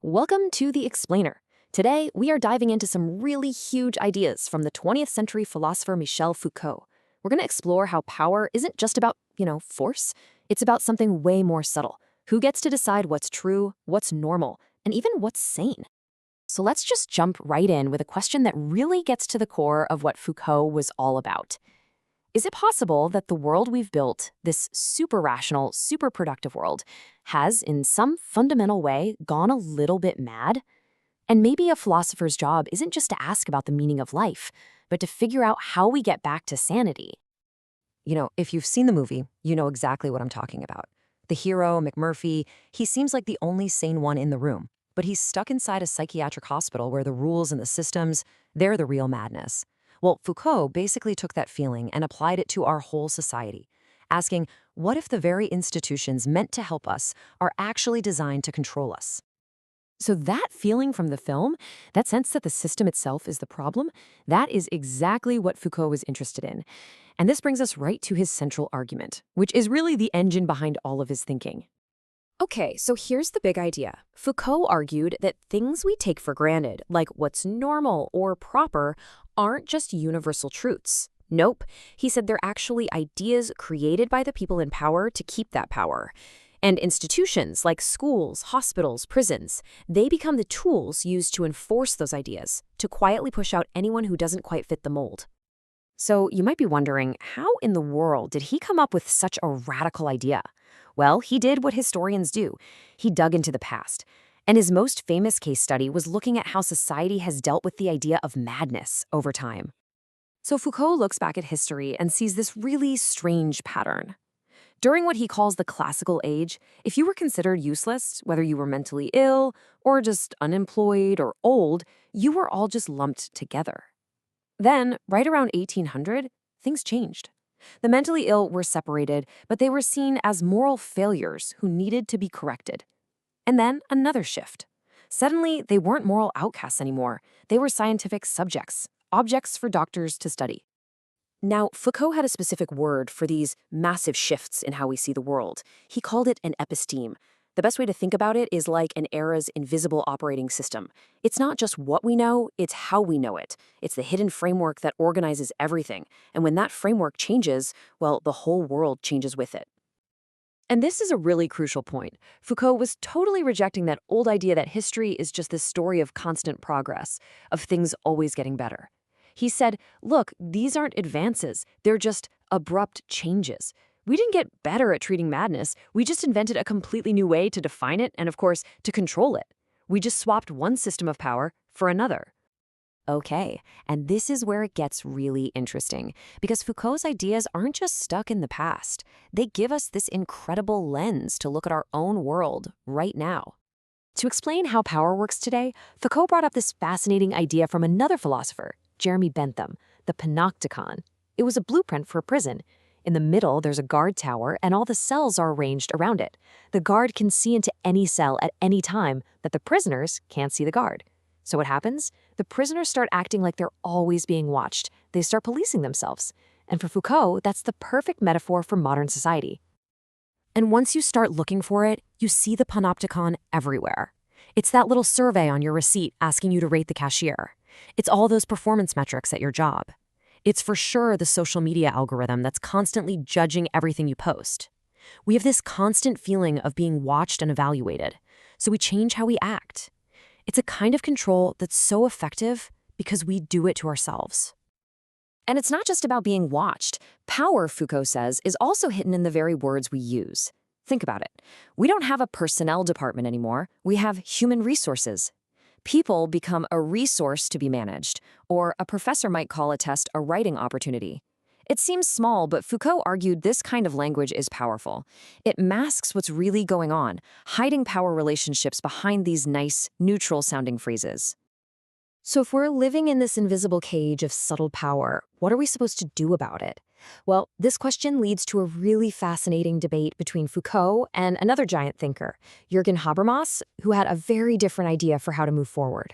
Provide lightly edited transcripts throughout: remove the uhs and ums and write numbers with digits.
Welcome to The Explainer. Today, we are diving into some really huge ideas from the 20th century philosopher Michel Foucault. We're going to explore how power isn't just about, force. It's about something way more subtle. Who gets to decide what's true, what's normal, and even what's sane? So let's just jump right in with a question that really gets to the core of what Foucault was all about. Is it possible that the world we've built, this super rational, super productive world, has, in some fundamental way, gone a little bit mad? And maybe a philosopher's job isn't just to ask about the meaning of life, but to figure out how we get back to sanity. If you've seen the movie, you know exactly what I'm talking about. The hero, McMurphy, he seems like the only sane one in the room, but he's stuck inside a psychiatric hospital where the rules and the systems, they're the real madness. Well, Foucault basically took that feeling and applied it to our whole society, asking, what if the very institutions meant to help us are actually designed to control us? So that feeling from the film, that sense that the system itself is the problem, that is exactly what Foucault was interested in. And this brings us right to his central argument, which is really the engine behind all of his thinking. Okay, so here's the big idea. Foucault argued that things we take for granted, like what's normal or proper, aren't just universal truths. Nope. He said they're actually ideas created by the people in power to keep that power. And institutions like schools, hospitals, prisons, they become the tools used to enforce those ideas, to quietly push out anyone who doesn't quite fit the mold. So you might be wondering, how in the world did he come up with such a radical idea? Well, he did what historians do. He dug into the past. And his most famous case study was looking at how society has dealt with the idea of madness over time. So Foucault looks back at history and sees this really strange pattern. During what he calls the classical age, if you were considered useless, whether you were mentally ill or just unemployed or old, you were all just lumped together. Then, right around 1800, things changed. The mentally ill were separated, but they were seen as moral failures who needed to be corrected. And then another shift. Suddenly, they weren't moral outcasts anymore. They were scientific subjects, objects for doctors to study. Now, Foucault had a specific word for these massive shifts in how we see the world. He called it an episteme. The best way to think about it is like an era's invisible operating system. It's not just what we know, it's how we know it. It's the hidden framework that organizes everything. And when that framework changes, well, the whole world changes with it. And this is a really crucial point. Foucault was totally rejecting that old idea that history is just this story of constant progress, of things always getting better. He said, look, these aren't advances, they're just abrupt changes. We didn't get better at treating madness, we just invented a completely new way to define it and, of course, to control it. We just swapped one system of power for another. Okay, and this is where it gets really interesting, because Foucault's ideas aren't just stuck in the past. They give us this incredible lens to look at our own world right now. To explain how power works today, Foucault brought up this fascinating idea from another philosopher, Jeremy Bentham, the panopticon. It was a blueprint for a prison. In the middle, there's a guard tower, and all the cells are arranged around it. The guard can see into any cell at any time, but the prisoners can't see the guard. So what happens? The prisoners start acting like they're always being watched. They start policing themselves. And for Foucault, that's the perfect metaphor for modern society. And once you start looking for it, you see the panopticon everywhere. It's that little survey on your receipt asking you to rate the cashier. It's all those performance metrics at your job. It's for sure the social media algorithm that's constantly judging everything you post. We have this constant feeling of being watched and evaluated, so we change how we act. It's a kind of control that's so effective because we do it to ourselves. And it's not just about being watched. Power, Foucault says, is also hidden in the very words we use. Think about it. We don't have a personnel department anymore. We have human resources. People become a resource to be managed, or a professor might call a test a writing opportunity. It seems small, but Foucault argued this kind of language is powerful. It masks what's really going on, hiding power relationships behind these nice, neutral-sounding phrases. So if we're living in this invisible cage of subtle power, what are we supposed to do about it? Well, this question leads to a really fascinating debate between Foucault and another giant thinker, Habermas, who had a very different idea for how to move forward.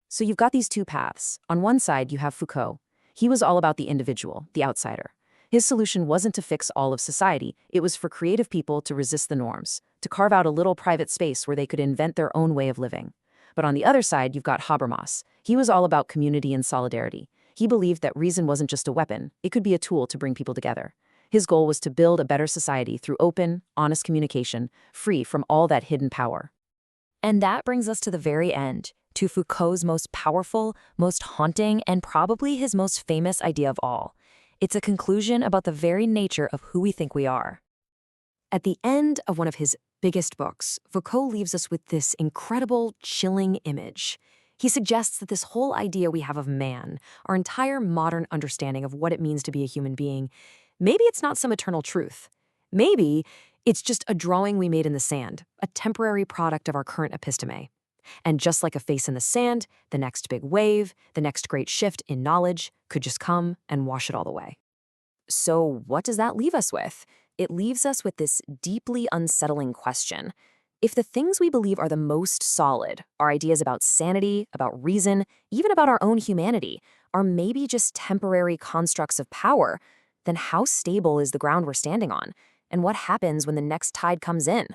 So you've got these two paths. On one side, you have Foucault. He was all about the individual, the outsider. His solution wasn't to fix all of society, it was for creative people to resist the norms, to carve out a little private space where they could invent their own way of living. But on the other side, you've got Habermas. He was all about community and solidarity. He believed that reason wasn't just a weapon, it could be a tool to bring people together. His goal was to build a better society through open, honest communication, free from all that hidden power. And that brings us to the very end, to Foucault's most powerful, most haunting, and probably his most famous idea of all. It's a conclusion about the very nature of who we think we are. At the end of one of his biggest books, Foucault leaves us with this incredible, chilling image. He suggests that this whole idea we have of man, our entire modern understanding of what it means to be a human being, maybe it's not some eternal truth. Maybe it's just a drawing we made in the sand, a temporary product of our current episteme. And just like a face in the sand, the next big wave, the next great shift in knowledge could just come and wash it all away. So what does that leave us with? It leaves us with this deeply unsettling question. If the things we believe are the most solid, our ideas about sanity, about reason, even about our own humanity, are maybe just temporary constructs of power, then how stable is the ground we're standing on? And what happens when the next tide comes in?